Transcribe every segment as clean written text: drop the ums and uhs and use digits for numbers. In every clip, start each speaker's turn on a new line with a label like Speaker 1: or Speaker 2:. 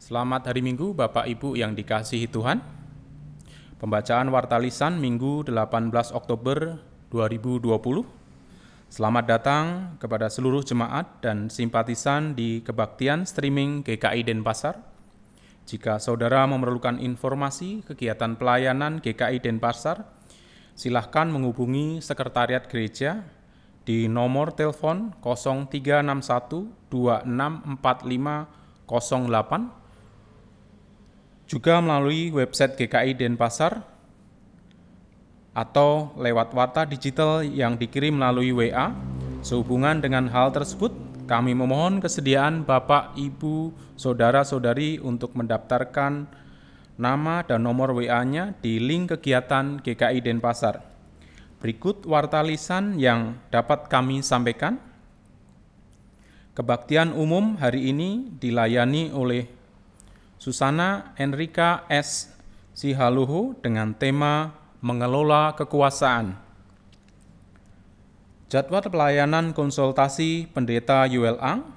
Speaker 1: Selamat hari Minggu Bapak Ibu yang dikasihi Tuhan. Pembacaan Warta Lisan Minggu 18 Oktober 2020. Selamat datang kepada seluruh jemaat dan simpatisan di kebaktian streaming GKI Denpasar. Jika saudara memerlukan informasi kegiatan pelayanan GKI Denpasar, silahkan menghubungi Sekretariat Gereja di nomor telepon 0361 264508, juga melalui website GKI Denpasar atau lewat warta digital yang dikirim melalui WA. Sehubungan dengan hal tersebut, kami memohon kesediaan Bapak, Ibu, Saudara-saudari untuk mendaftarkan nama dan nomor WA-nya di link kegiatan GKI Denpasar. Berikut warta lisan yang dapat kami sampaikan. Kebaktian umum hari ini dilayani oleh Susana Enrika S. Sihaluhu dengan tema Mengelola Kekuasaan. Jadwal pelayanan konsultasi Pendeta Yuel Ang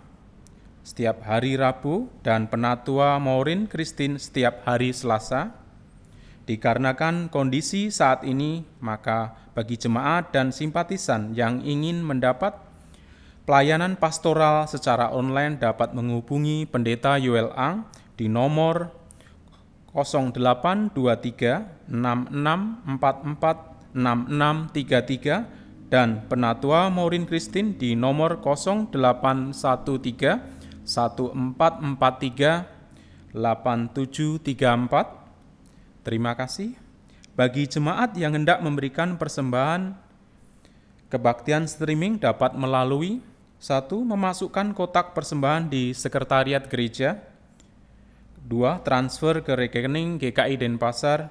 Speaker 1: setiap hari Rabu dan Penatua Maureen Christine setiap hari Selasa. Dikarenakan kondisi saat ini, maka bagi jemaat dan simpatisan yang ingin mendapat pelayanan pastoral secara online dapat menghubungi Pendeta Yuel Ang di nomor 0823 6644 6633 dan Penatua Maureen Christine di nomor 0813 1443 8734. Terima kasih. Bagi jemaat yang hendak memberikan persembahan kebaktian streaming dapat melalui 1. Memasukkan kotak persembahan di Sekretariat Gereja. 2. Transfer ke rekening GKI Denpasar.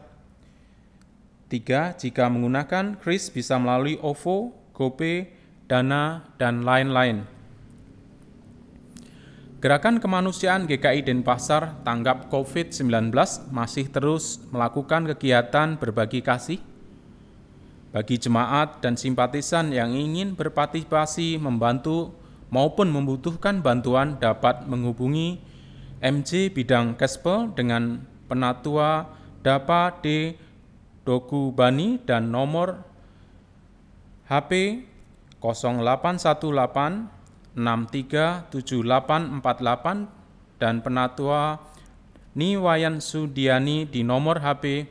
Speaker 1: 3. Jika menggunakan kris bisa melalui OVO, GoPay, Dana, dan lain-lain. Gerakan Kemanusiaan GKI Denpasar Tanggap COVID-19 masih terus melakukan kegiatan berbagi kasih. Bagi jemaat dan simpatisan yang ingin berpartisipasi membantu maupun membutuhkan bantuan dapat menghubungi MJ Bidang Kespel dengan Penatua Dapa D. Doku Bani dan nomor HP 0818 637848 dan Penatua Niwayan Sudiani di nomor HP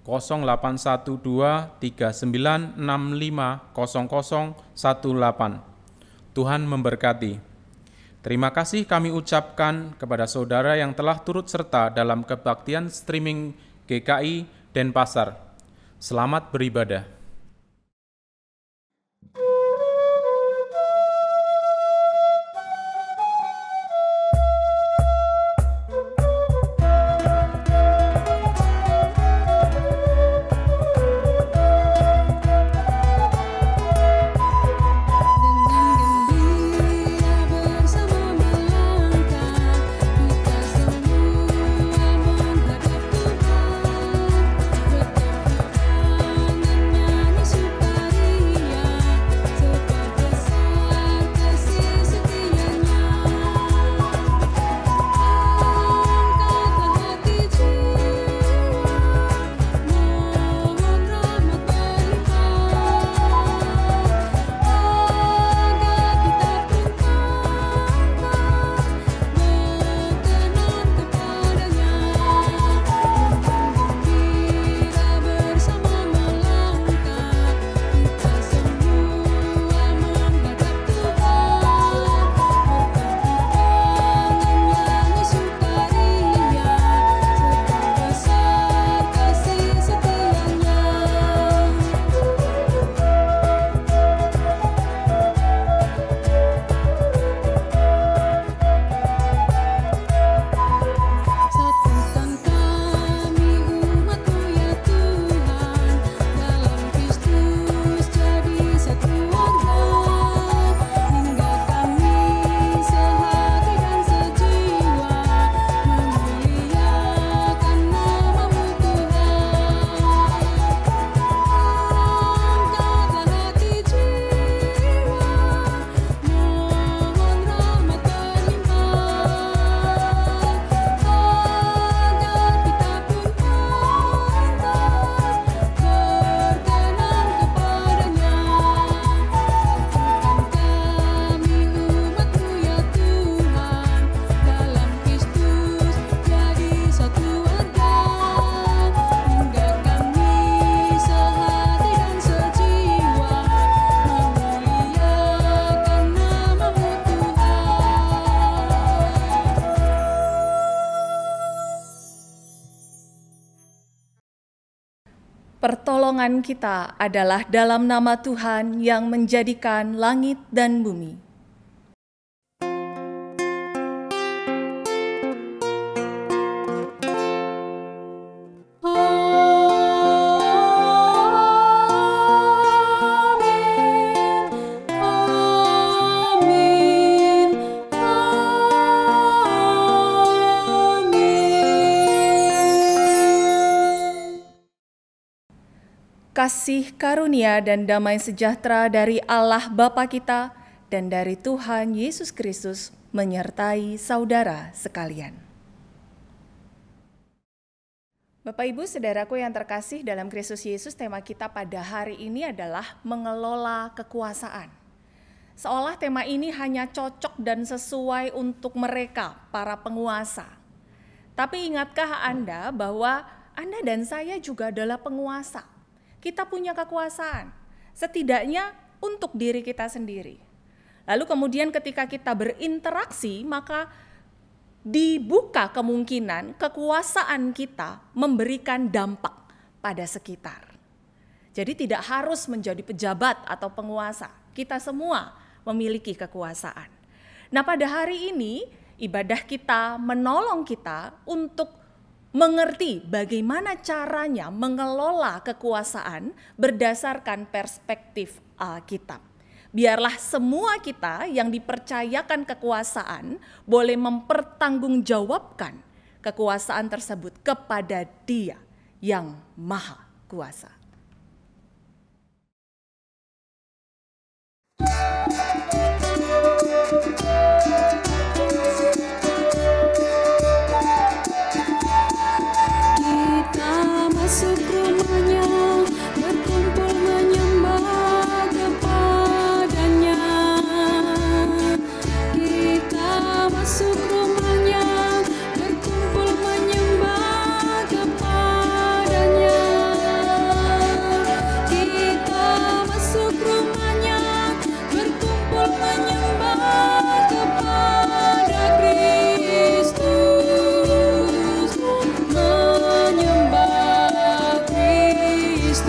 Speaker 1: 0812 39650018. Tuhan memberkati. Terima kasih kami ucapkan kepada saudara yang telah turut serta dalam kebaktian streaming GKI Denpasar. Selamat beribadah.
Speaker 2: Pertolongan kita adalah dalam nama Tuhan yang menjadikan langit dan bumi. Kasih karunia dan damai sejahtera dari Allah Bapa kita dan dari Tuhan Yesus Kristus menyertai saudara sekalian. Bapak Ibu Saudaraku yang terkasih dalam Kristus Yesus, tema kita pada hari ini adalah mengelola kekuasaan. Seolah tema ini hanya cocok dan sesuai untuk mereka, para penguasa. Tapi ingatkah Anda bahwa Anda dan saya juga adalah penguasa? Kita punya kekuasaan, setidaknya untuk diri kita sendiri. Lalu kemudian ketika kita berinteraksi, maka dibuka kemungkinan kekuasaan kita memberikan dampak pada sekitar. Jadi tidak harus menjadi pejabat atau penguasa, kita semua memiliki kekuasaan. Nah, pada hari ini ibadah kita menolong kita untuk mengerti bagaimana caranya mengelola kekuasaan berdasarkan perspektif Alkitab. Biarlah semua kita yang dipercayakan kekuasaan boleh mempertanggungjawabkan kekuasaan tersebut kepada Dia yang Maha Kuasa.
Speaker 3: Masuk rumahnya, berkumpul menyembah kepadanya. Kita masuk rumahnya, berkumpul menyembah kepadanya. Kita masuk rumahnya, berkumpul menyembah kepada Kristus. Menyembah Kristus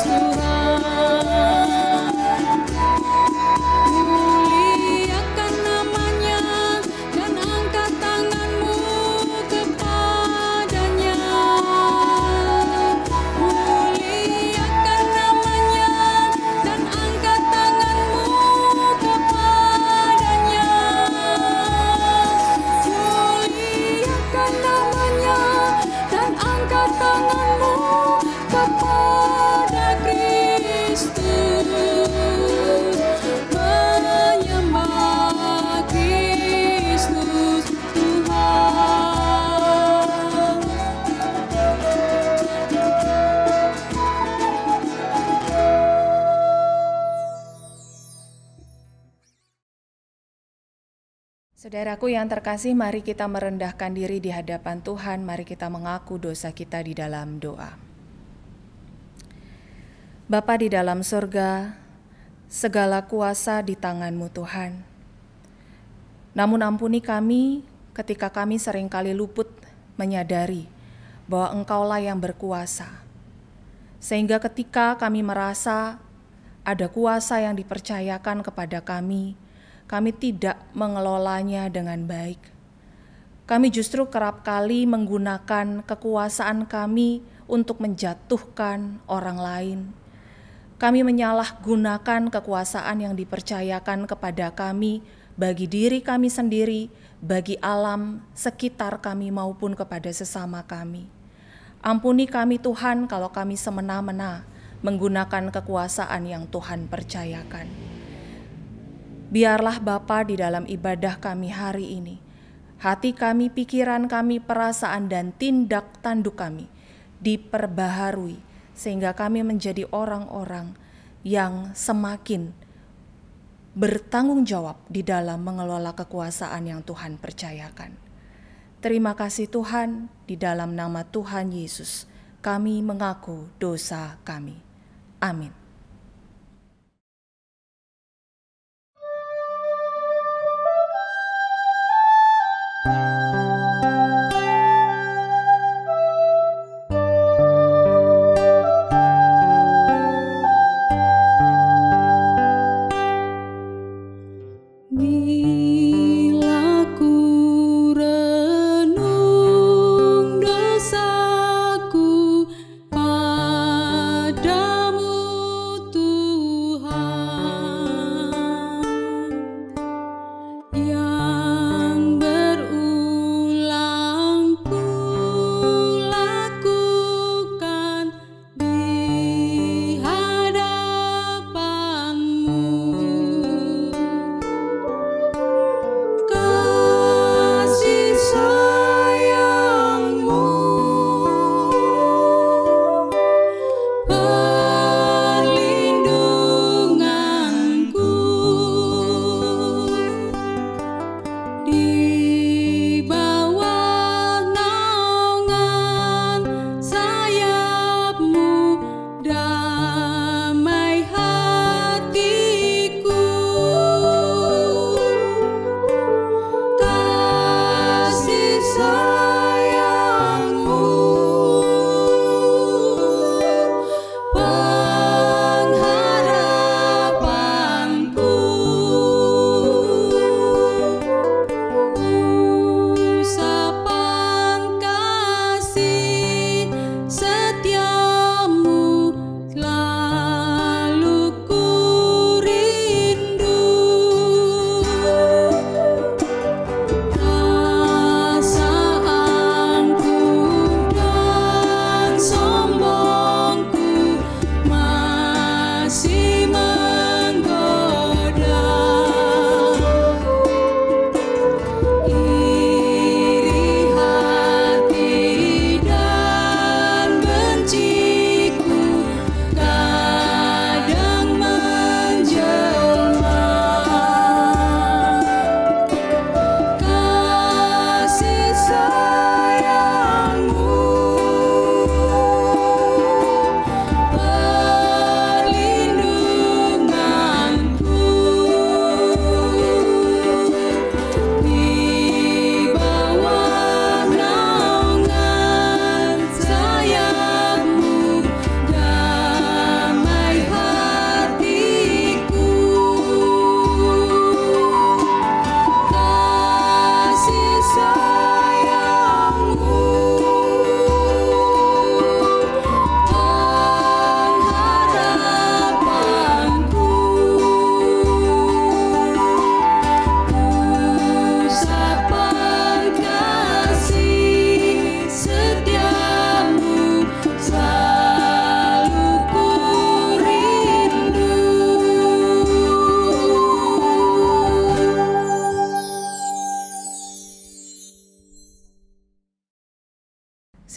Speaker 3: Tuhan, muliakan namanya dan angkat tanganmu kepadanya. Muliakan namanya dan angkat tanganmu kepadanya. Muliakan namanya dan angkat tanganmu kepada Kristus. Menyembah Kristus Tuhan.
Speaker 2: Saudaraku yang terkasih, mari kita merendahkan diri di hadapan Tuhan, mari kita mengaku dosa kita di dalam doa. Bapa di dalam surga, segala kuasa di tangan-Mu Tuhan. Namun ampuni kami ketika kami seringkali luput menyadari bahwa Engkaulah yang berkuasa. Sehingga ketika kami merasa ada kuasa yang dipercayakan kepada kami tidak mengelolanya dengan baik. Kami justru kerap kali menggunakan kekuasaan kami untuk menjatuhkan orang lain. Kami menyalahgunakan kekuasaan yang dipercayakan kepada kami bagi diri kami sendiri, bagi alam sekitar kami maupun kepada sesama kami. Ampuni kami Tuhan kalau kami semena-mena menggunakan kekuasaan yang Tuhan percayakan. Biarlah Bapa di dalam ibadah kami hari ini, hati kami, pikiran kami, perasaan dan tindak tanduk kami diperbaharui sehingga kami menjadi orang-orang yang semakin bertanggung jawab di dalam mengelola kekuasaan yang Tuhan percayakan. Terima kasih Tuhan, di dalam nama Tuhan Yesus kami mengaku dosa kami. Amin.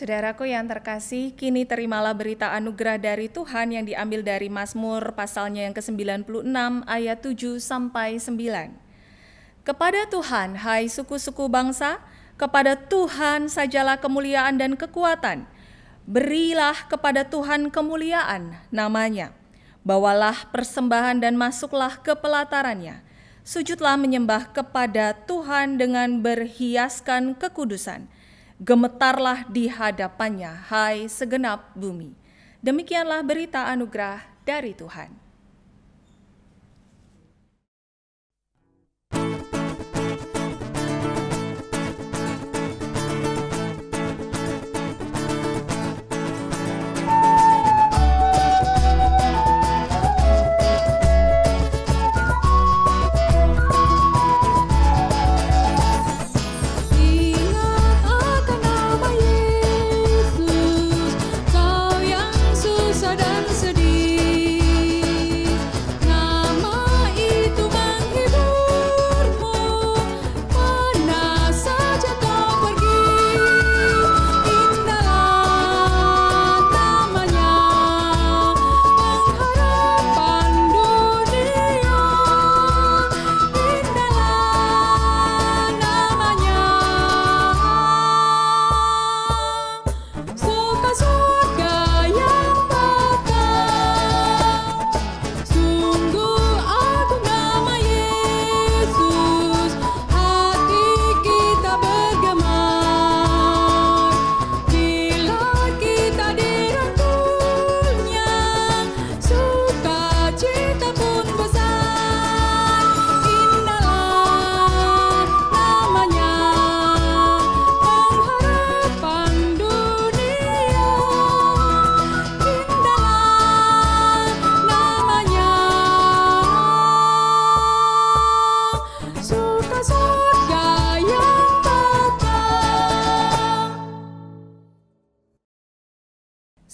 Speaker 2: Saudaraku yang terkasih, kini terimalah berita anugerah dari Tuhan yang diambil dari Mazmur pasalnya yang ke-96 ayat 7 sampai 9. Kepada Tuhan, hai suku-suku bangsa, kepada Tuhan sajalah kemuliaan dan kekuatan. Berilah kepada Tuhan kemuliaan namanya. Bawalah persembahan dan masuklah ke pelatarannya. Sujudlah menyembah kepada Tuhan dengan berhiaskan kekudusan. Gemetarlah di hadapannya, hai segenap bumi. Demikianlah berita anugerah dari Tuhan.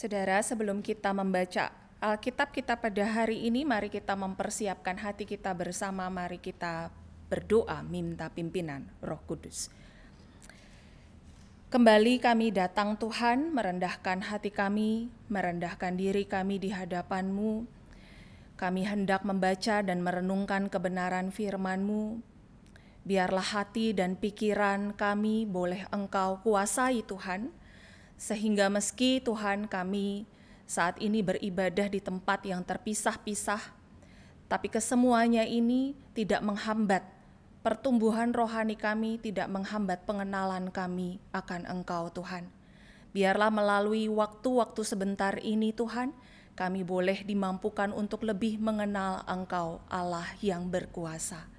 Speaker 2: Saudara, sebelum kita membaca Alkitab kita pada hari ini, mari kita mempersiapkan hati kita bersama, mari kita berdoa minta pimpinan Roh Kudus. Kembali kami datang Tuhan, merendahkan hati kami, merendahkan diri kami di hadapan-Mu. Kami hendak membaca dan merenungkan kebenaran firman-Mu. Biarlah hati dan pikiran kami boleh Engkau kuasai Tuhan, sehingga meski Tuhan kami saat ini beribadah di tempat yang terpisah-pisah, tapi kesemuanya ini tidak menghambat pertumbuhan rohani kami, tidak menghambat pengenalan kami akan Engkau Tuhan. Biarlah melalui waktu-waktu sebentar ini Tuhan, kami boleh dimampukan untuk lebih mengenal Engkau Allah yang berkuasa.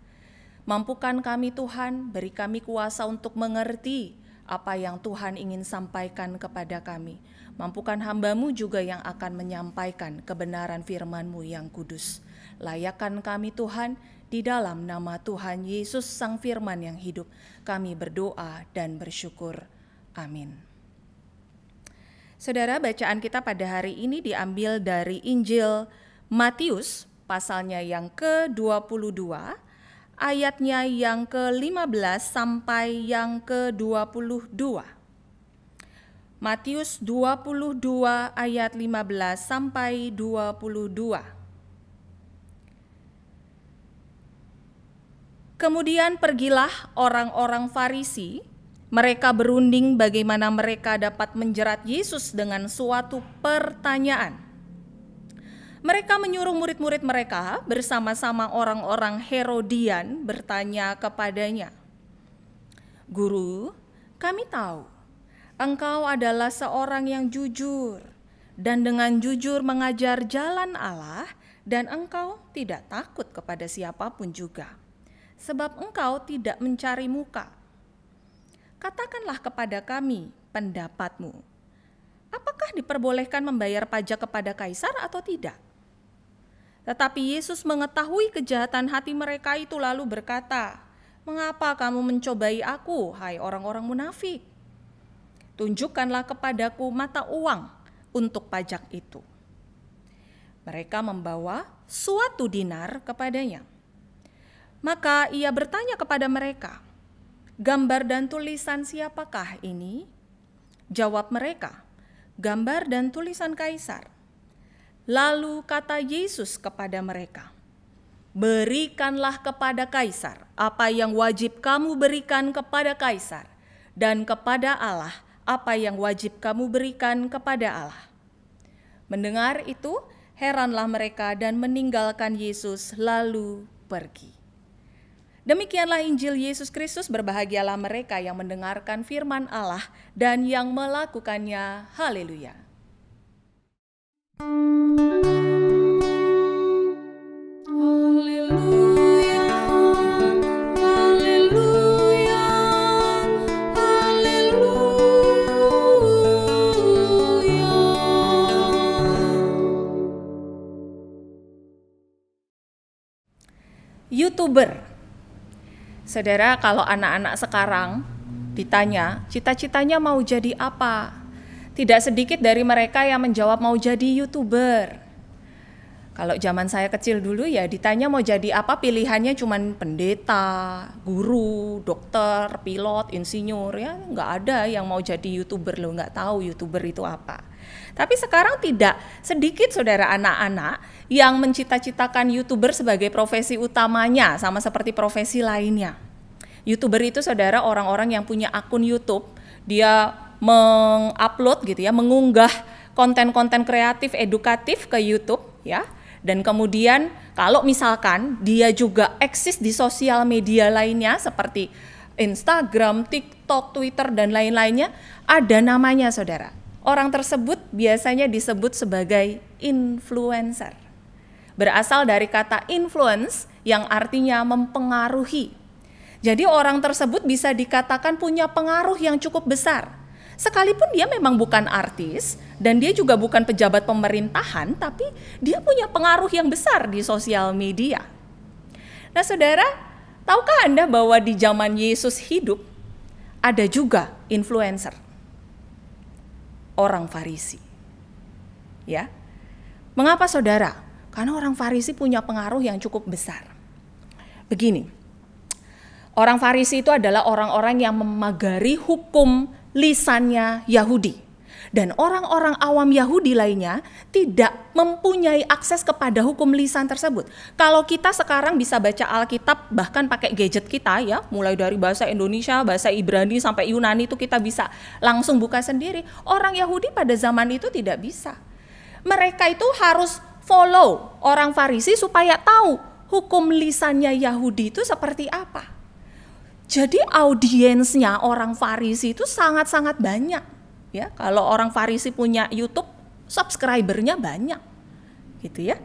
Speaker 2: Mampukan kami Tuhan, beri kami kuasa untuk mengerti apa yang Tuhan ingin sampaikan kepada kami. Mampukan hamba-Mu juga yang akan menyampaikan kebenaran firman-Mu yang kudus. Layakkan kami Tuhan, di dalam nama Tuhan Yesus Sang Firman yang hidup, kami berdoa dan bersyukur. Amin. Saudara, bacaan kita pada hari ini diambil dari Injil Matius, pasalnya yang ke-22, ayatnya yang ke-15 sampai yang ke-22. Matius 22 ayat 15 sampai 22. Kemudian pergilah orang-orang Farisi, mereka berunding bagaimana mereka dapat menjerat Yesus dengan suatu pertanyaan. Mereka menyuruh murid-murid mereka bersama-sama orang-orang Herodian bertanya kepadanya, "Guru, kami tahu Engkau adalah seorang yang jujur dan dengan jujur mengajar jalan Allah, dan Engkau tidak takut kepada siapapun juga, sebab Engkau tidak mencari muka. Katakanlah kepada kami pendapatmu. Apakah diperbolehkan membayar pajak kepada kaisar atau tidak?" Tetapi Yesus mengetahui kejahatan hati mereka itu lalu berkata, "Mengapa kamu mencobai aku, hai orang-orang munafik? Tunjukkanlah kepadaku mata uang untuk pajak itu." Mereka membawa suatu dinar kepadanya. Maka ia bertanya kepada mereka, "Gambar dan tulisan siapakah ini?" Jawab mereka, gambar dan tulisan kaisar. Lalu kata Yesus kepada mereka, berikanlah kepada kaisar apa yang wajib kamu berikan kepada kaisar, dan kepada Allah apa yang wajib kamu berikan kepada Allah. Mendengar itu, heranlah mereka dan meninggalkan Yesus lalu pergi. Demikianlah Injil Yesus Kristus. Berbahagialah mereka yang mendengarkan firman Allah dan yang melakukannya. Haleluya.
Speaker 3: Haleluya, haleluya, haleluya.
Speaker 2: YouTuber. Saudara, kalau anak-anak sekarang ditanya cita-citanya mau jadi apa, tidak sedikit dari mereka yang menjawab mau jadi YouTuber. Kalau zaman saya kecil dulu ya ditanya mau jadi apa, pilihannya cuman pendeta, guru, dokter, pilot, insinyur, ya nggak ada yang mau jadi YouTuber, lo nggak tahu YouTuber itu apa. Tapi sekarang tidak sedikit saudara anak-anak yang mencita-citakan YouTuber sebagai profesi utamanya, sama seperti profesi lainnya. YouTuber itu saudara orang-orang yang punya akun YouTube, dia mengupload gitu ya, mengunggah konten-konten kreatif edukatif ke YouTube ya. Dan kemudian kalau misalkan dia juga eksis di sosial media lainnya seperti Instagram, TikTok, Twitter dan lain-lainnya, ada namanya saudara. Orang tersebut biasanya disebut sebagai influencer. Berasal dari kata influence yang artinya mempengaruhi. Jadi orang tersebut bisa dikatakan punya pengaruh yang cukup besar. Sekalipun dia memang bukan artis dan dia juga bukan pejabat pemerintahan, tapi dia punya pengaruh yang besar di sosial media. Nah saudara, tahukah Anda bahwa di zaman Yesus hidup ada juga influencer? Orang Farisi. Ya. Mengapa saudara? Karena orang Farisi punya pengaruh yang cukup besar. Begini, orang Farisi itu adalah orang-orang yang memagari hukum lisannya Yahudi. Dan orang-orang awam Yahudi lainnya tidak mempunyai akses kepada hukum lisan tersebut. Kalau kita sekarang bisa baca Alkitab bahkan pakai gadget kita ya, mulai dari bahasa Indonesia, bahasa Ibrani sampai Yunani itu kita bisa langsung buka sendiri. Orang Yahudi pada zaman itu tidak bisa. Mereka itu harus follow orang Farisi supaya tahu hukum lisannya Yahudi itu seperti apa. Jadi audiensnya orang Farisi itu sangat-sangat banyak. Ya, kalau orang Farisi punya YouTube, subscribernya banyak. Gitu ya.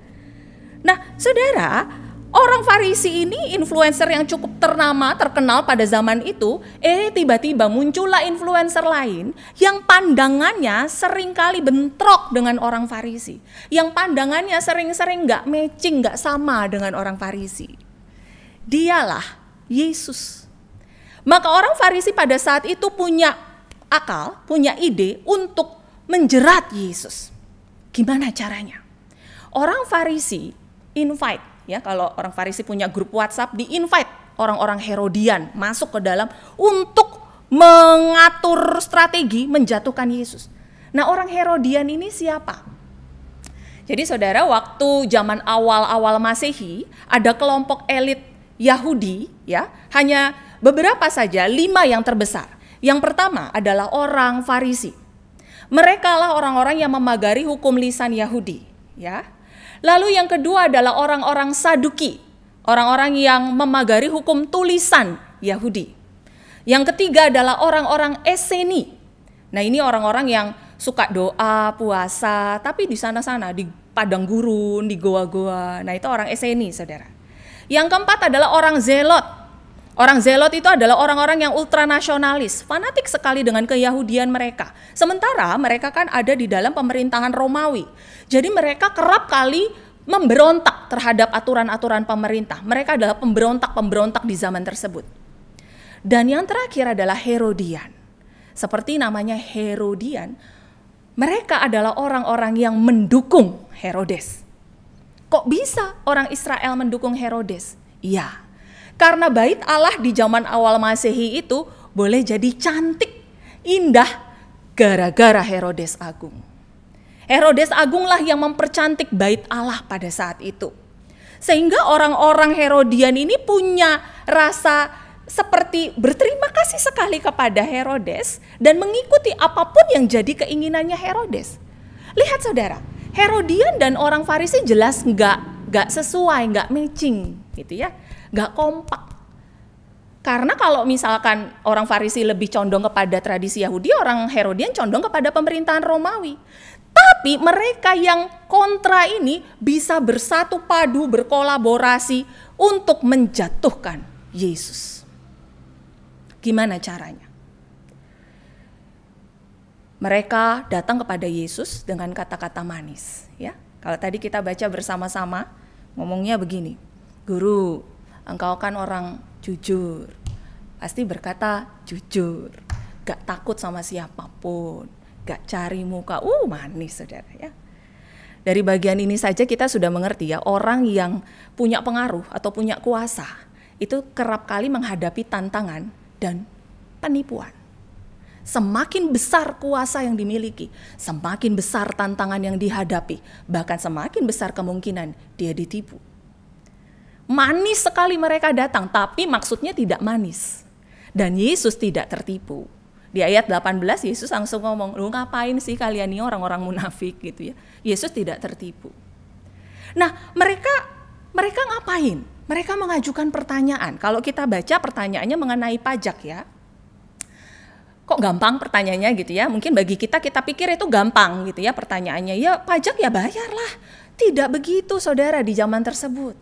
Speaker 2: Nah, saudara, orang Farisi ini influencer yang cukup ternama, terkenal pada zaman itu, tiba-tiba muncullah influencer lain yang pandangannya seringkali bentrok dengan orang Farisi. Yang pandangannya sering-sering nggak matching, nggak sama dengan orang Farisi. Dialah Yesus. Maka orang Farisi pada saat itu punya akal, punya ide untuk menjerat Yesus. Gimana caranya? Orang Farisi invite, ya kalau orang Farisi punya grup WhatsApp, di-invite orang-orang Herodian masuk ke dalam untuk mengatur strategi menjatuhkan Yesus. Nah, orang Herodian ini siapa? Jadi saudara, waktu zaman awal-awal Masehi, ada kelompok elit Yahudi, ya, hanya beberapa saja, 5 yang terbesar. Yang pertama adalah orang Farisi. Mereka lah orang-orang yang memagari hukum lisan Yahudi, ya. Lalu yang kedua adalah orang-orang Saduki, orang-orang yang memagari hukum tulisan Yahudi. Yang ketiga adalah orang-orang Eseni. Nah, ini orang-orang yang suka doa, puasa, tapi di sana-sana, di padang gurun, di goa-goa. Nah, itu orang Eseni, saudara. Yang keempat adalah orang Zelot. Orang Zelot itu adalah orang-orang yang ultranasionalis, fanatik sekali dengan keyahudian mereka. Sementara mereka kan ada di dalam pemerintahan Romawi. Jadi mereka kerap kali memberontak terhadap aturan-aturan pemerintah. Mereka adalah pemberontak-pemberontak di zaman tersebut. Dan yang terakhir adalah Herodian. Seperti namanya Herodian, mereka adalah orang-orang yang mendukung Herodes. Kok bisa orang Israel mendukung Herodes? Iya. Karena bait Allah di zaman awal Masehi itu boleh jadi cantik, indah, gara-gara Herodes Agung. Herodes Agunglah yang mempercantik bait Allah pada saat itu. Sehingga orang-orang Herodian ini punya rasa seperti berterima kasih sekali kepada Herodes dan mengikuti apapun yang jadi keinginannya Herodes. Lihat saudara, Herodian dan orang Farisi jelas nggak sesuai, nggak matching gitu ya, nggak kompak. Karena kalau misalkan orang Farisi lebih condong kepada tradisi Yahudi, orang Herodian condong kepada pemerintahan Romawi. Tapi mereka yang kontra ini bisa bersatu padu, berkolaborasi untuk menjatuhkan Yesus. Gimana caranya? Mereka datang kepada Yesus dengan kata-kata manis, ya. Kalau tadi kita baca bersama-sama, ngomongnya begini, "Guru, engkau kan orang jujur, pasti berkata jujur, gak takut sama siapapun, gak cari muka." Manis saudara ya. Dari bagian ini saja kita sudah mengerti ya, orang yang punya pengaruh atau punya kuasa itu kerap kali menghadapi tantangan dan penipuan. Semakin besar kuasa yang dimiliki, semakin besar tantangan yang dihadapi, bahkan semakin besar kemungkinan dia ditipu. Manis sekali mereka datang, tapi maksudnya tidak manis. Dan Yesus tidak tertipu. Di ayat 18 Yesus langsung ngomong, "Lu ngapain sih kalian ini orang-orang munafik?" gitu ya. Yesus tidak tertipu. Nah, mereka ngapain? Mereka mengajukan pertanyaan. Kalau kita baca pertanyaannya mengenai pajak ya. Kok gampang pertanyaannya gitu ya. Mungkin bagi kita pikir itu gampang gitu ya pertanyaannya. Ya pajak ya bayarlah. Tidak begitu saudara di zaman tersebut.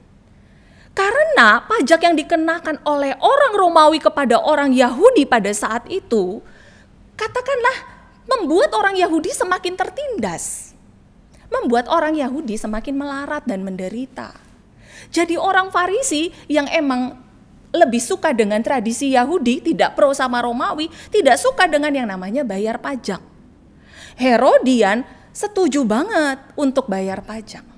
Speaker 2: Karena pajak yang dikenakan oleh orang Romawi kepada orang Yahudi pada saat itu, katakanlah membuat orang Yahudi semakin tertindas. Membuat orang Yahudi semakin melarat dan menderita. Jadi orang Farisi yang emang lebih suka dengan tradisi Yahudi, tidak pro sama Romawi, tidak suka dengan yang namanya bayar pajak. Herodian setuju banget untuk bayar pajak.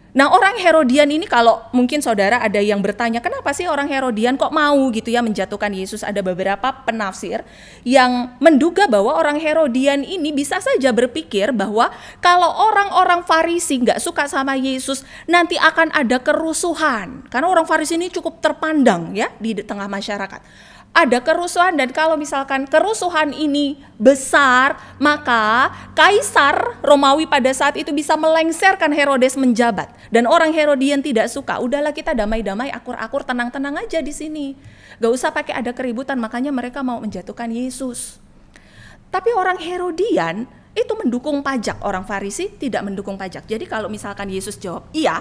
Speaker 2: Nah, orang Herodian ini kalau mungkin saudara ada yang bertanya, kenapa sih orang Herodian kok mau gitu ya menjatuhkan Yesus? Ada beberapa penafsir yang menduga bahwa orang Herodian ini bisa saja berpikir bahwa kalau orang-orang Farisi nggak suka sama Yesus, nanti akan ada kerusuhan. Karena orang Farisi ini cukup terpandang ya di tengah masyarakat. Ada kerusuhan dan kalau misalkan kerusuhan ini besar, maka Kaisar Romawi pada saat itu bisa melengsarkan Herodes menjabat. Dan orang Herodian tidak suka, udahlah kita damai-damai, akur-akur, tenang-tenang aja di sini. Gak usah pakai ada keributan, makanya mereka mau menjatuhkan Yesus. Tapi orang Herodian itu mendukung pajak, orang Farisi tidak mendukung pajak. Jadi kalau misalkan Yesus jawab, iya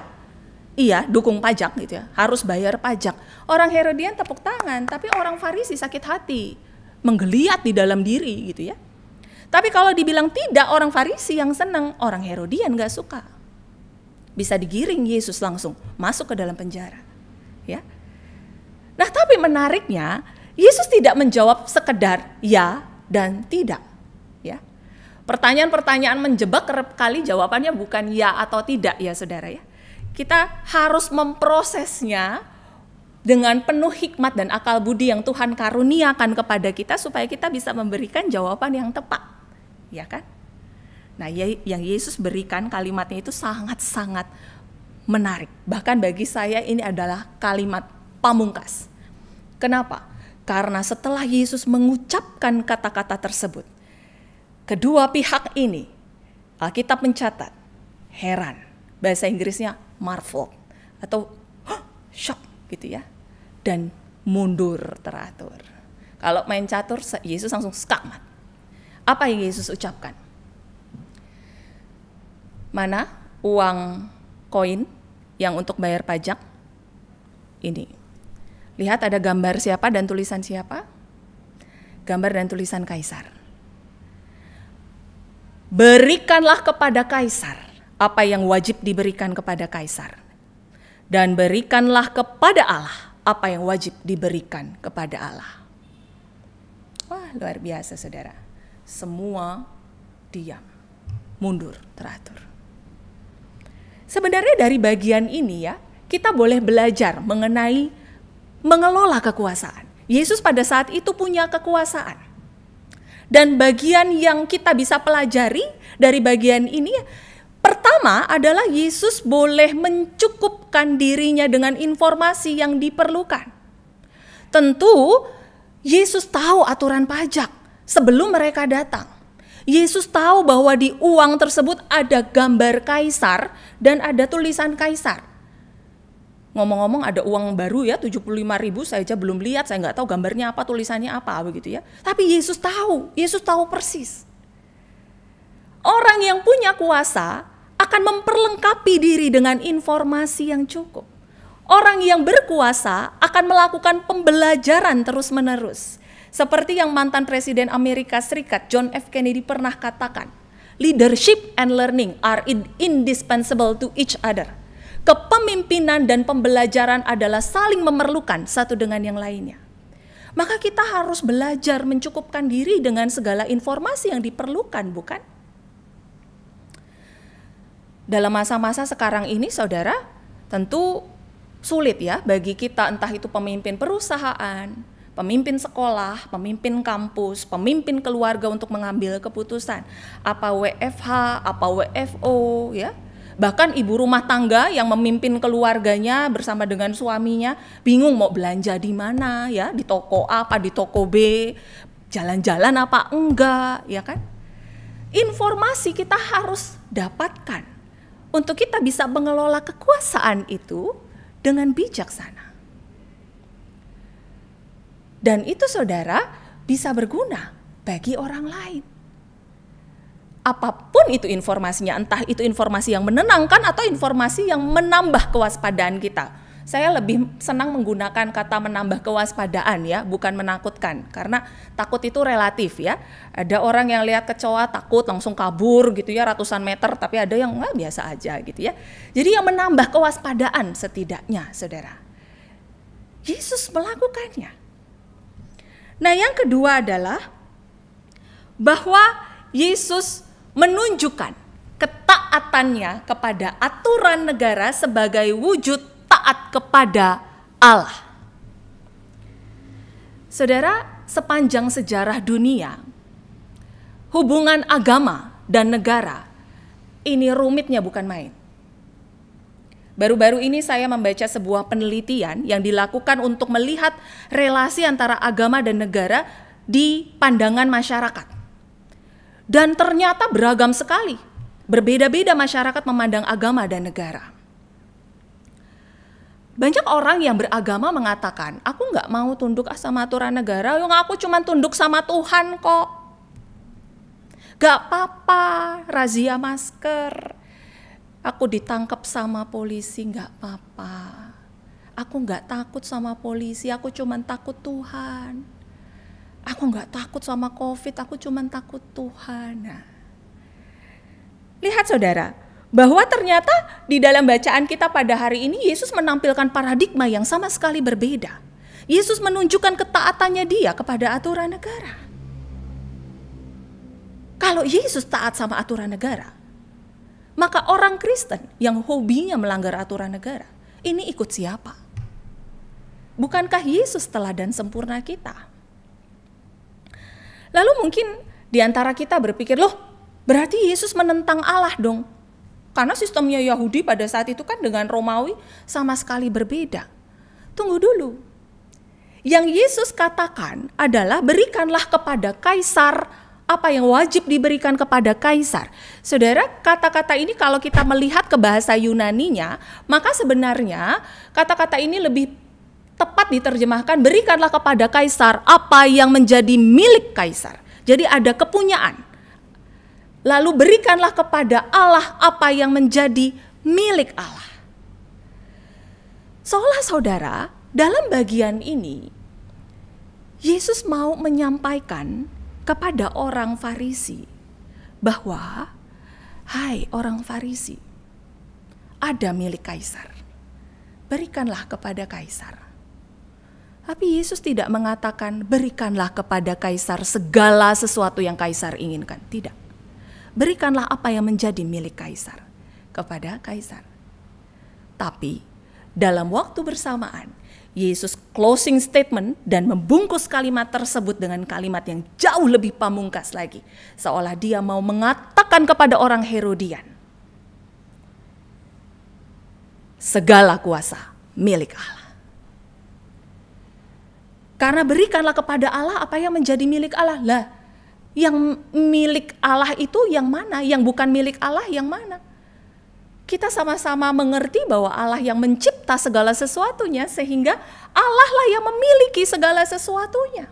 Speaker 2: dukung pajak gitu ya, harus bayar pajak. Orang Herodian tepuk tangan, tapi orang Farisi sakit hati, menggeliat di dalam diri gitu ya. Tapi kalau dibilang tidak, orang Farisi yang senang, orang Herodian gak suka. Bisa digiring Yesus langsung masuk ke dalam penjara. Ya. Nah tapi menariknya, Yesus tidak menjawab sekedar ya dan tidak. Ya. Pertanyaan-pertanyaan menjebak kerap kali jawabannya bukan ya atau tidak ya saudara ya. Kita harus memprosesnya dengan penuh hikmat dan akal budi yang Tuhan karuniakan kepada kita supaya kita bisa memberikan jawaban yang tepat. Ya kan? Nah, yang Yesus berikan kalimatnya itu sangat-sangat menarik. Bahkan bagi saya ini adalah kalimat pamungkas. Kenapa? Karena setelah Yesus mengucapkan kata-kata tersebut, kedua pihak ini, Alkitab mencatat, heran. Bahasa Inggrisnya marvel atau shock gitu ya, dan mundur teratur. Kalau main catur Yesus langsung skakmat. Apa yang Yesus ucapkan? Mana uang koin yang untuk bayar pajak? Ini. Lihat ada gambar siapa dan tulisan siapa? Gambar dan tulisan Kaisar. Berikanlah kepada Kaisar apa yang wajib diberikan kepada Kaisar. Dan berikanlah kepada Allah apa yang wajib diberikan kepada Allah. Wah, luar biasa saudara. Semua diam, mundur teratur. Sebenarnya dari bagian ini ya, kita boleh belajar mengenai mengelola kekuasaan. Yesus pada saat itu punya kekuasaan. Dan bagian yang kita bisa pelajari dari bagian ini, pertama adalah Yesus boleh mencukupkan dirinya dengan informasi yang diperlukan. Tentu Yesus tahu aturan pajak sebelum mereka datang. Yesus tahu bahwa di uang tersebut ada gambar kaisar dan ada tulisan kaisar. Ngomong-ngomong ada uang baru ya, 75.000 saya aja belum lihat, saya nggak tahu gambarnya apa, tulisannya apa begitu ya. Tapi Yesus tahu persis. Orang yang punya kuasa akan memperlengkapi diri dengan informasi yang cukup. Orang yang berkuasa akan melakukan pembelajaran terus-menerus. Seperti yang mantan Presiden Amerika Serikat John F. Kennedy pernah katakan, leadership and learning are indispensable to each other. Kepemimpinan dan pembelajaran adalah saling memerlukan satu dengan yang lainnya. Maka kita harus belajar mencukupkan diri dengan segala informasi yang diperlukan, bukan? Dalam masa-masa sekarang ini, saudara, tentu sulit ya bagi kita, entah itu pemimpin perusahaan, pemimpin sekolah, pemimpin kampus, pemimpin keluarga untuk mengambil keputusan. Apa WFH, apa WFO ya. Bahkan ibu rumah tangga yang memimpin keluarganya bersama dengan suaminya bingung mau belanja di mana ya, di toko A apa di toko B, jalan-jalan apa enggak, ya kan? Informasi kita harus dapatkan untuk kita bisa mengelola kekuasaan itu dengan bijaksana. Dan itu saudara bisa berguna bagi orang lain. Apapun itu informasinya, entah itu informasi yang menenangkan atau informasi yang menambah kewaspadaan kita. Saya lebih senang menggunakan kata menambah kewaspadaan ya, bukan menakutkan. Karena takut itu relatif ya. Ada orang yang lihat kecoa takut langsung kabur gitu ya, ratusan meter, tapi ada yang biasa aja gitu ya. Jadi yang menambah kewaspadaan setidaknya, saudara. Yesus melakukannya. Nah, yang kedua adalah bahwa Yesus menunjukkan ketaatannya kepada aturan negara sebagai wujud taat kepada Allah. Saudara, sepanjang sejarah dunia, hubungan agama dan negara ini rumitnya bukan main. Baru-baru ini saya membaca sebuah penelitian yang dilakukan untuk melihat relasi antara agama dan negara di pandangan masyarakat. Dan ternyata beragam sekali, berbeda-beda masyarakat memandang agama dan negara. Banyak orang yang beragama mengatakan, aku nggak mau tunduk sama aturan negara, yang aku cuma tunduk sama Tuhan kok. Gak apa-apa, razia masker, aku ditangkap sama polisi gak apa-apa. Aku gak takut sama polisi, aku cuma takut Tuhan. Aku gak takut sama COVID, aku cuma takut Tuhan. Nah, lihat saudara, bahwa ternyata di dalam bacaan kita pada hari ini, Yesus menampilkan paradigma yang sama sekali berbeda. Yesus menunjukkan ketaatannya dia kepada aturan negara. Kalau Yesus taat sama aturan negara, maka orang Kristen yang hobinya melanggar aturan negara, ini ikut siapa? Bukankah Yesus teladan sempurna kita? Lalu mungkin di antara kita berpikir, loh berarti Yesus menentang Allah dong. Karena sistemnya Yahudi pada saat itu kan dengan Romawi sama sekali berbeda. Tunggu dulu. Yang Yesus katakan adalah berikanlah kepada kaisar apa yang wajib diberikan kepada kaisar. Saudara, kata-kata ini kalau kita melihat ke bahasa Yunaninya, maka sebenarnya kata-kata ini lebih tepat diterjemahkan berikanlah kepada kaisar apa yang menjadi milik kaisar. Jadi ada kepunyaan. Lalu berikanlah kepada Allah apa yang menjadi milik Allah. Seolah saudara, dalam bagian ini Yesus mau menyampaikan kepada orang Farisi bahwa, hai orang Farisi, ada milik kaisar, berikanlah kepada kaisar. Tapi Yesus tidak mengatakan berikanlah kepada kaisar segala sesuatu yang kaisar inginkan. Tidak. Berikanlah apa yang menjadi milik kaisar kepada kaisar. Tapi dalam waktu bersamaan, Yesus closing statement dan membungkus kalimat tersebut dengan kalimat yang jauh lebih pamungkas lagi. Seolah dia mau mengatakan kepada orang Herodian, segala kuasa milik Allah. Karena berikanlah kepada Allah apa yang menjadi milik Allah. Lah, yang milik Allah itu yang mana? Yang bukan milik Allah yang mana? Kita sama-sama mengerti bahwa Allah yang mencipta segala sesuatunya, sehingga Allah lah yang memiliki segala sesuatunya.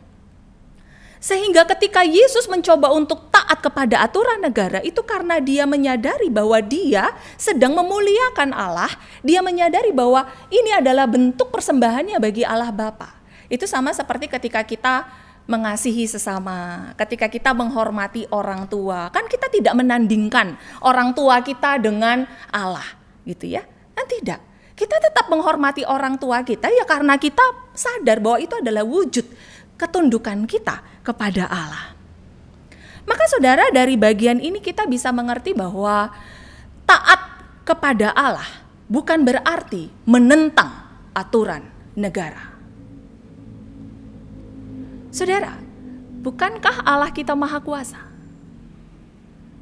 Speaker 2: Sehingga ketika Yesus mencoba untuk taat kepada aturan negara, itu karena dia menyadari bahwa dia sedang memuliakan Allah. Dia menyadari bahwa ini adalah bentuk persembahannya bagi Allah Bapa. Itu sama seperti ketika kita mengasihi sesama, ketika kita menghormati orang tua, kan kita tidak menandingkan orang tua kita dengan Allah, gitu ya. Kan tidak. Kita tetap menghormati orang tua kita ya karena kita sadar bahwa itu adalah wujud ketundukan kita kepada Allah. Maka saudara, dari bagian ini kita bisa mengerti bahwa taat kepada Allah bukan berarti menentang aturan negara. Saudara, bukankah Allah kita maha kuasa?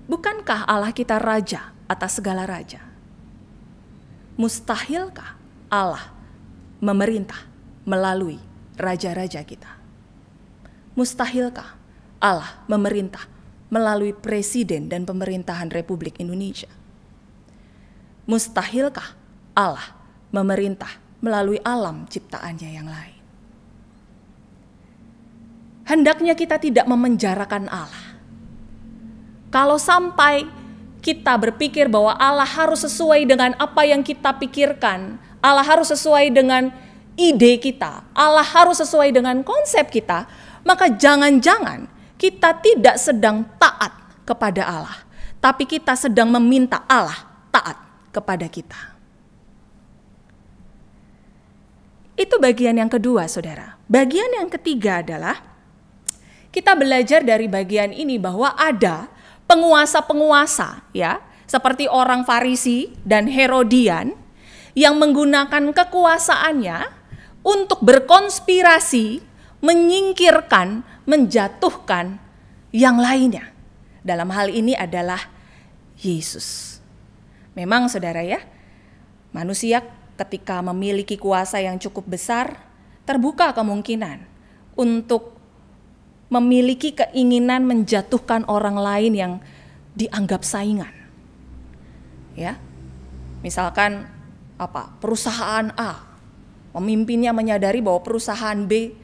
Speaker 2: Bukankah Allah kita raja atas segala raja? Mustahilkah Allah memerintah melalui raja-raja kita? Mustahilkah Allah memerintah melalui presiden dan pemerintahan Republik Indonesia? Mustahilkah Allah memerintah melalui alam ciptaannya yang lain? Hendaknya kita tidak memenjarakan Allah. Kalau sampai kita berpikir bahwa Allah harus sesuai dengan apa yang kita pikirkan, Allah harus sesuai dengan ide kita, Allah harus sesuai dengan konsep kita, maka jangan-jangan kita tidak sedang taat kepada Allah, tapi kita sedang meminta Allah taat kepada kita. Itu bagian yang kedua, saudara. Bagian yang ketiga adalah kita belajar dari bagian ini bahwa ada penguasa-penguasa, ya, seperti orang Farisi dan Herodian yang menggunakan kekuasaannya untuk berkonspirasi, menyingkirkan, menjatuhkan yang lainnya. Dalam hal ini adalah Yesus. Memang saudara ya, manusia ketika memiliki kuasa yang cukup besar, terbuka kemungkinan untuk memiliki keinginan menjatuhkan orang lain yang dianggap saingan. Ya. Misalkan perusahaan A, pemimpinnya menyadari bahwa perusahaan B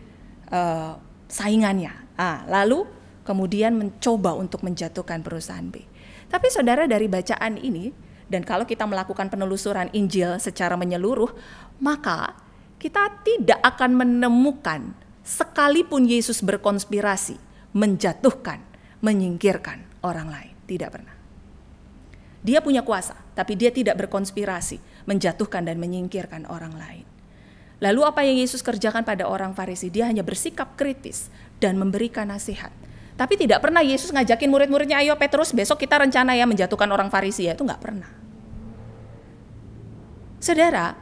Speaker 2: saingannya. Lalu kemudian mencoba untuk menjatuhkan perusahaan B. Tapi saudara, dari bacaan ini, dan kalau kita melakukan penelusuran Injil secara menyeluruh, maka kita tidak akan menemukan sekalipun Yesus berkonspirasi, menjatuhkan, menyingkirkan orang lain. Tidak pernah. Dia punya kuasa, tapi dia tidak berkonspirasi, menjatuhkan dan menyingkirkan orang lain. Lalu apa yang Yesus kerjakan pada orang Farisi? Dia hanya bersikap kritis dan memberikan nasihat. Tapi tidak pernah Yesus ngajakin murid-muridnya, ayo Petrus besok kita rencana ya menjatuhkan orang Farisi ya. Itu gak pernah. Saudara,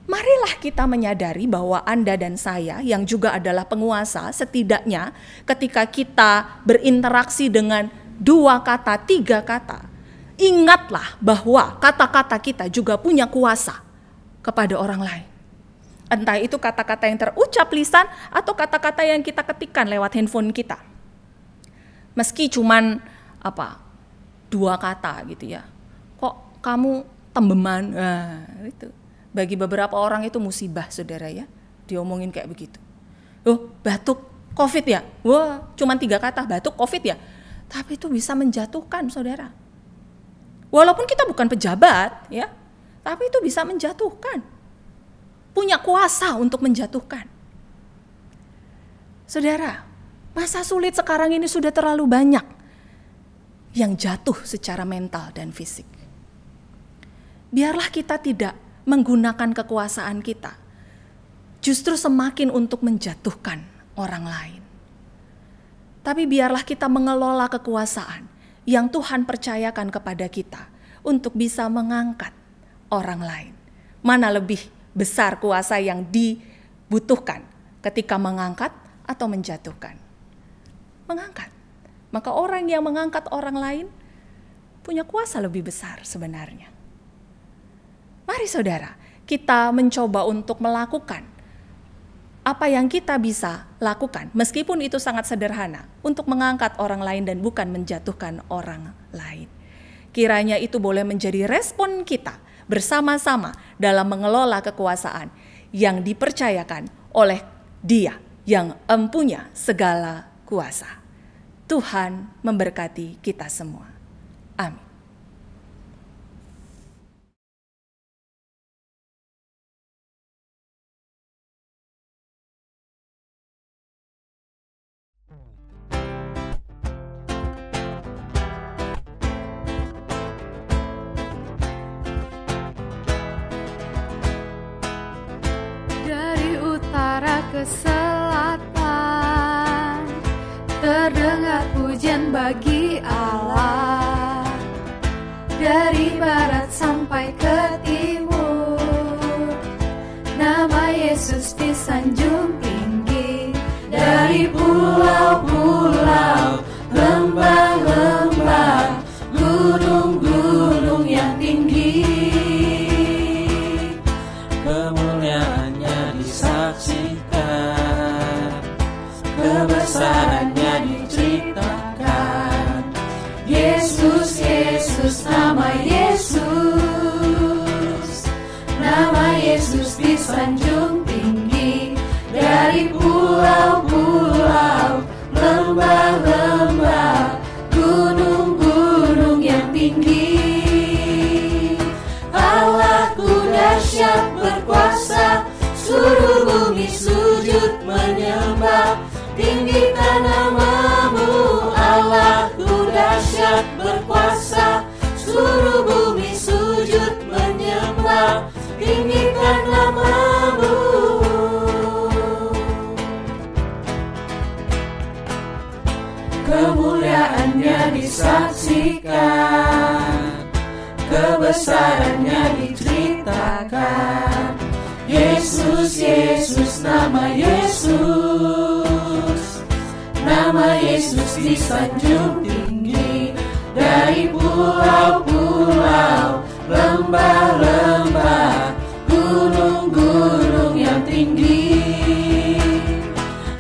Speaker 2: marilah kita menyadari bahwa Anda dan saya yang juga adalah penguasa, setidaknya ketika kita berinteraksi dengan 2 kata, 3 kata, ingatlah bahwa kata-kata kita juga punya kuasa kepada orang lain. Entah itu kata-kata yang terucap lisan atau kata-kata yang kita ketikkan lewat handphone kita. Meski cuman 2 kata gitu ya. Kok kamu tembeman? Itu. Bagi beberapa orang itu musibah, saudara ya. Diomongin kayak begitu. Batuk, COVID ya? Wah, cuman 3 kata, batuk, COVID ya? Tapi itu bisa menjatuhkan, saudara. Walaupun kita bukan pejabat, ya, tapi itu bisa menjatuhkan. Punya kuasa untuk menjatuhkan. Saudara, masa sulit sekarang ini sudah terlalu banyak yang jatuh secara mental dan fisik. Biarlah kita tidak menggunakan kekuasaan kita justru semakin untuk menjatuhkan orang lain. Tapi biarlah kita mengelola kekuasaan yang Tuhan percayakan kepada kita untuk bisa mengangkat orang lain. Mana lebih besar kuasa yang dibutuhkan ketika mengangkat atau menjatuhkan. Mengangkat. Maka orang yang mengangkat orang lain punya kuasa lebih besar sebenarnya. Mari saudara, kita mencoba untuk melakukan apa yang kita bisa lakukan, meskipun itu sangat sederhana, untuk mengangkat orang lain dan bukan menjatuhkan orang lain. Kiranya itu boleh menjadi respon kita bersama-sama dalam mengelola kekuasaan yang dipercayakan oleh Dia yang empunya segala kuasa. Tuhan memberkati kita semua. Amin.
Speaker 3: Dari utara ke selatan terdengar pujian bagi Allah. Dari barat sampai ke timur, nama Yesus disanjung tinggi. Dari pulau-pulau, lembah-lembah, gunung-gunung yang tinggi,
Speaker 4: kemuliaannya disaksikan, kebesarannya diceritakan.
Speaker 3: Yesus, Yesus, nama Yesus disanjung tinggi. Dari pulau-pulau, lembah-lembah, gunung-gunung yang tinggi, Allahku dahsyat berkuasa, seluruh bumi sujud menyembah. Tinggikan namamu, Allahku dahsyat berkuasa, seluruh bumi sujud menyembah. Tinggikan namamu. Kemuliaannya disaksikan, kebesarannya diceritakan. Yesus, Yesus, nama Yesus disanjung tinggi. Dari pulau-pulau, lembah-lembah, gunung-gunung yang tinggi,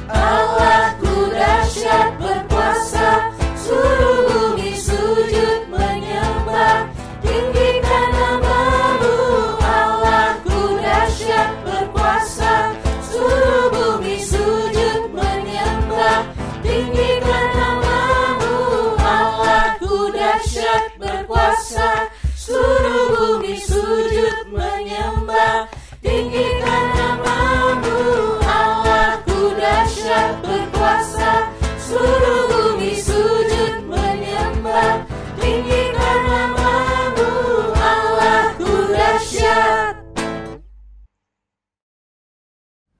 Speaker 3: Allahku dahsyat berkuasa, seluruh bumi sujud menyembah. Tinggikan namamu, Allahku dahsyat berkuasa, seluruh bumi sujud menyembah. Tinggikan namamu, Allahku dahsyat berkuasa, seluruh bumi sujud menyembah. Tinggikan namamu, Allahku dahsyat berkuasa, seluruh bumi sujud menyembah. Tinggikan namamu, Allahku dahsyat.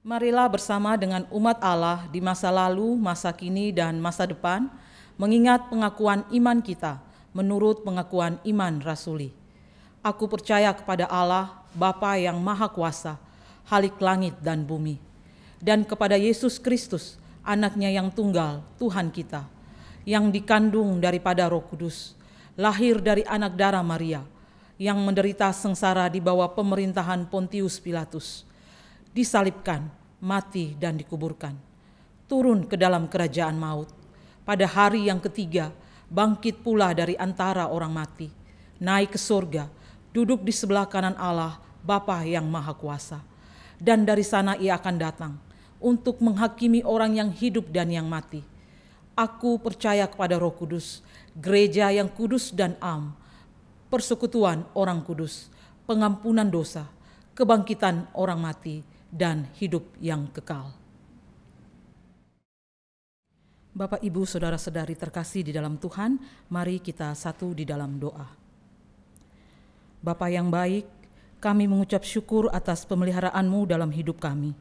Speaker 5: Marilah bersama dengan umat Allah di masa lalu, masa kini, dan masa depan, mengingat pengakuan iman kita menurut pengakuan iman rasuli. Aku percaya kepada Allah, Bapa yang Maha Kuasa, Khalik langit dan bumi, dan kepada Yesus Kristus, anaknya yang tunggal, Tuhan kita, yang dikandung daripada Roh Kudus, lahir dari anak darah Maria, yang menderita sengsara di bawah pemerintahan Pontius Pilatus, disalibkan, mati dan dikuburkan, turun ke dalam kerajaan maut. Pada hari yang ketiga, bangkit pula dari antara orang mati, naik ke surga, duduk di sebelah kanan Allah, Bapa yang Maha Kuasa. Dan dari sana ia akan datang untuk menghakimi orang yang hidup dan yang mati. Aku percaya kepada Roh Kudus, gereja yang kudus dan am, persekutuan orang kudus, pengampunan dosa, kebangkitan orang mati, dan hidup yang kekal. Bapak, Ibu, Saudara-saudari terkasih di dalam Tuhan, mari kita satu di dalam doa. Bapa yang baik, kami mengucap syukur atas pemeliharaanmu dalam hidup kami,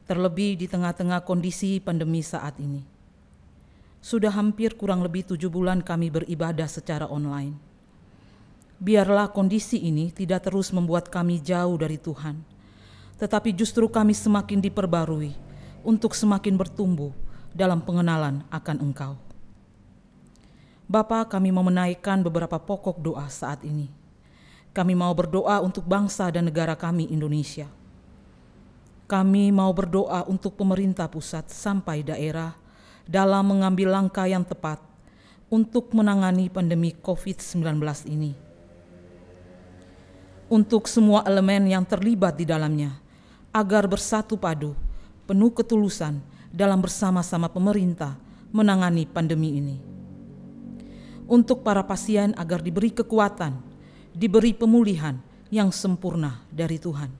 Speaker 5: terlebih di tengah-tengah kondisi pandemi saat ini. Sudah hampir kurang lebih 7 bulan kami beribadah secara online. Biarlah kondisi ini tidak terus membuat kami jauh dari Tuhan, tetapi justru kami semakin diperbarui untuk semakin bertumbuh dalam pengenalan akan Engkau. Bapa, kami mau menaikkan beberapa pokok doa saat ini. Kami mau berdoa untuk bangsa dan negara kami, Indonesia. Kami mau berdoa untuk pemerintah pusat sampai daerah dalam mengambil langkah yang tepat untuk menangani pandemi COVID-19 ini. Untuk semua elemen yang terlibat di dalamnya, agar bersatu padu, penuh ketulusan dalam bersama-sama pemerintah menangani pandemi ini. Untuk para pasien agar diberi kekuatan, diberi pemulihan yang sempurna dari Tuhan.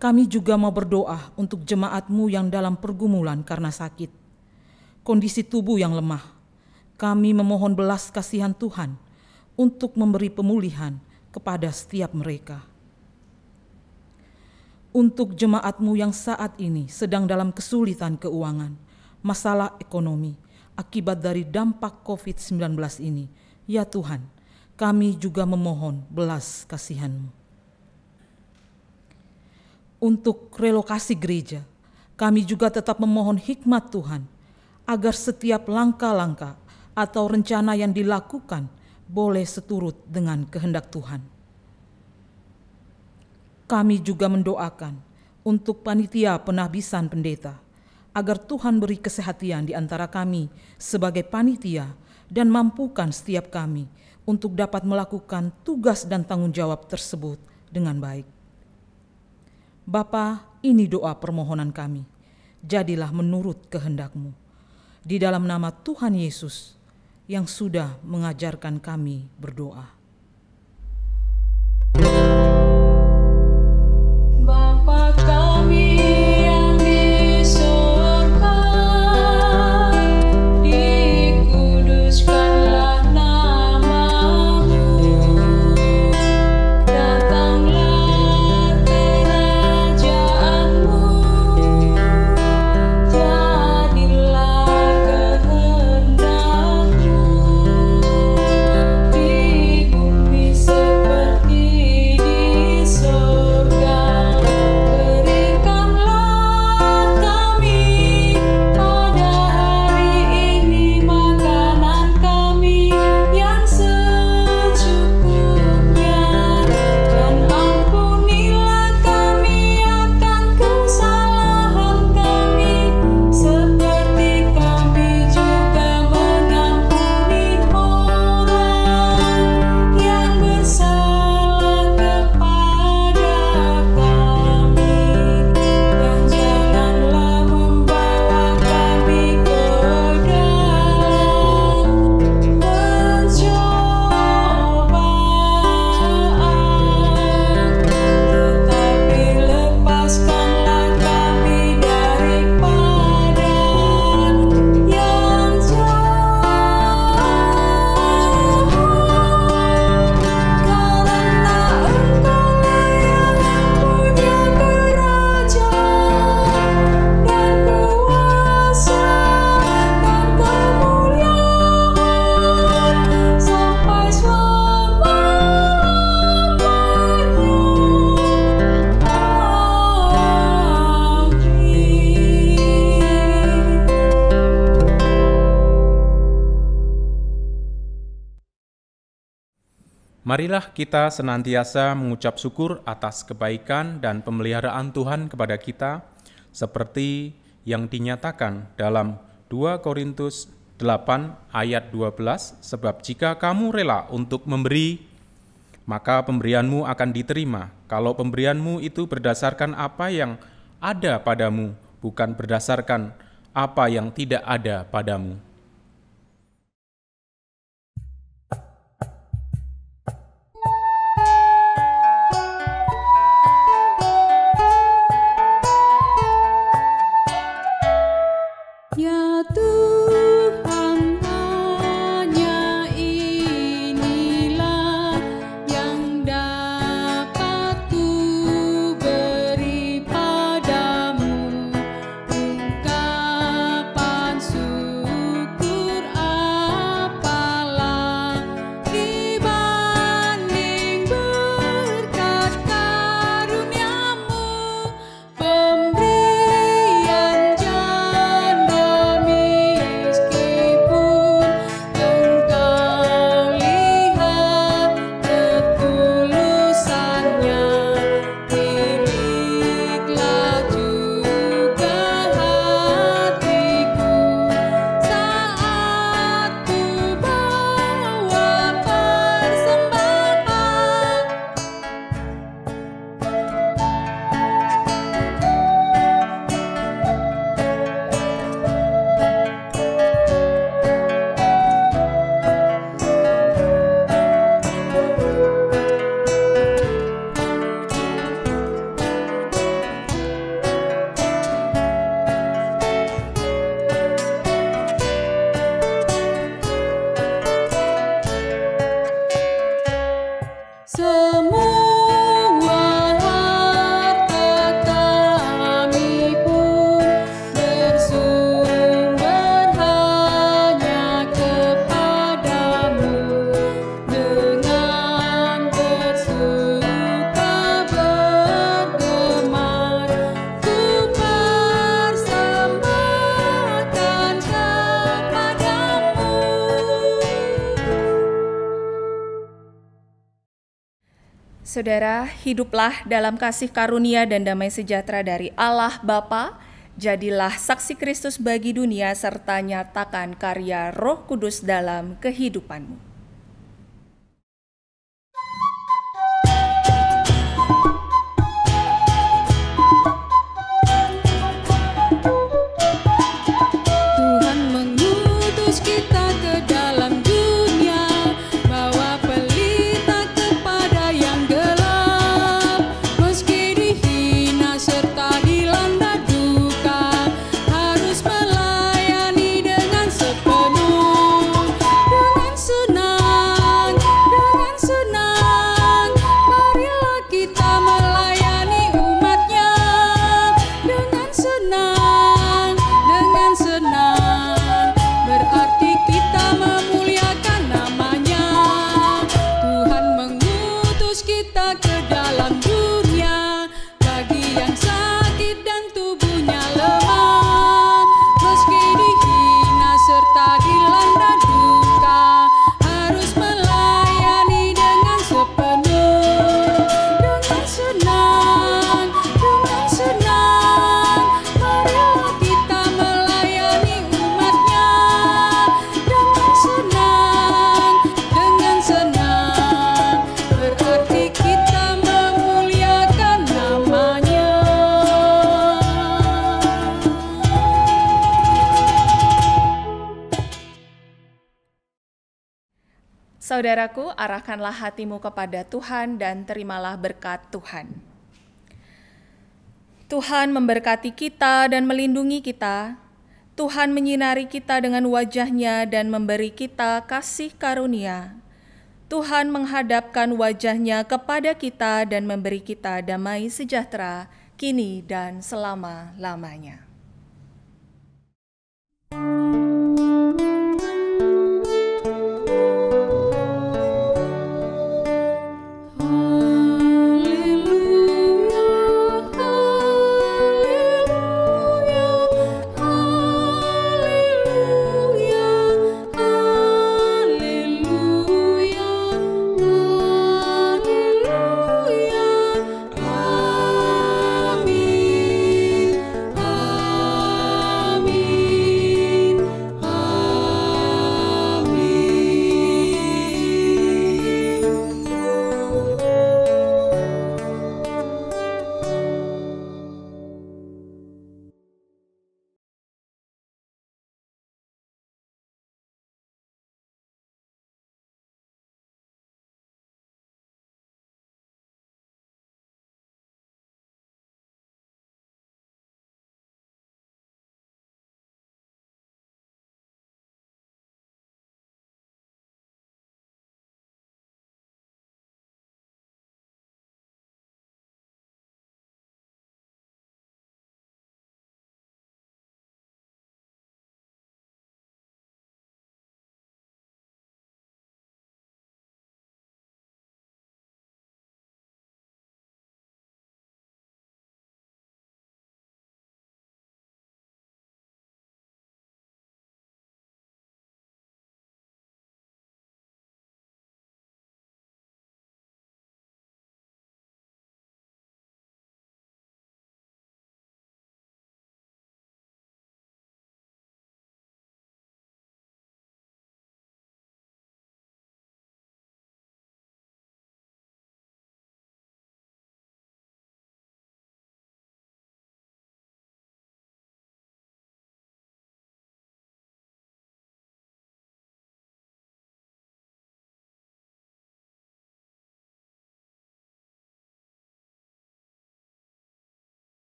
Speaker 5: Kami juga mau berdoa untuk jemaat-Mu yang dalam pergumulan karena sakit, kondisi tubuh yang lemah. Kami memohon belas kasihan Tuhan untuk memberi pemulihan kepada setiap mereka. Untuk jemaat-Mu yang saat ini sedang dalam kesulitan keuangan, masalah ekonomi, akibat dari dampak COVID-19 ini, ya Tuhan, kami juga memohon belas kasihan-Mu. Untuk relokasi gereja, kami juga tetap memohon hikmat Tuhan, agar setiap langkah-langkah atau rencana yang dilakukan boleh seturut dengan kehendak Tuhan. Kami juga mendoakan untuk panitia penahbisan pendeta, agar Tuhan beri kesehatan di antara kami sebagai panitia dan mampukan setiap kami untuk dapat melakukan tugas dan tanggung jawab tersebut dengan baik. Bapa, ini doa permohonan kami. Jadilah menurut kehendak-Mu. Di dalam nama Tuhan Yesus yang sudah mengajarkan kami berdoa.
Speaker 3: Bapa kami yang di surga, dikuduskanlah nama-Mu, datanglah kerajaan-Mu, jadilah kehendak-Mu di bumi seperti di surga. Berikanlah kami pada hari ini makanan kami yang secukupnya, dan ampunilah kami akan kesalahan kami, seperti kami juga mengampuni orang yang bersalah kepada kami, dan janganlah membawa kami ke dalam pencobaan, tetapi lepaskanlah kami daripada yang jahat, karena Engkau-lah yang punya kerajaan dan kuasa dan kemuliaan sampai selama-lamanya.
Speaker 1: Marilah kita senantiasa mengucap syukur atas kebaikan dan pemeliharaan Tuhan kepada kita, seperti yang dinyatakan dalam 2 Korintus 8 ayat 12, sebab jika kamu rela untuk memberi, maka pemberianmu akan diterima, kalau pemberianmu itu berdasarkan apa yang ada padamu, bukan berdasarkan apa yang tidak ada padamu.
Speaker 3: Ya Tuhan, hanya inilah yang dapat ku beri padamu, ungkapan syukur.
Speaker 2: Saudara, hiduplah dalam kasih karunia dan damai sejahtera dari Allah Bapa. Jadilah saksi Kristus bagi dunia serta nyatakan karya Roh Kudus dalam kehidupanmu.
Speaker 3: Tuhan mengutus kita ke dalam dunia, bawa pelita kepada yang gelap. Meski dihina serta dilanda duka, harus melayani dengan sepenuh. Dengan senang, marilah kita melayani umatnya. Dengan senang, berarti kita memuliakan namanya. Tuhan mengutus kita ke dalam dunia, bagi yang sakit dan tubuhnya lemah. Meski dihina serta dilanda duka, harus melayani dengan sepenuh. Dengan senang, marilah kita melayani umatnya. Dengan senang, berarti kita memuliakan namanya.
Speaker 2: Saudaraku, arahkanlah hatimu kepada Tuhan dan terimalah berkat Tuhan. Tuhan memberkati kita dan melindungi kita. Tuhan menyinari kita dengan wajah-Nya dan memberi kita kasih karunia. Tuhan menghadapkan wajah-Nya kepada kita dan memberi kita damai sejahtera kini dan selama-lamanya.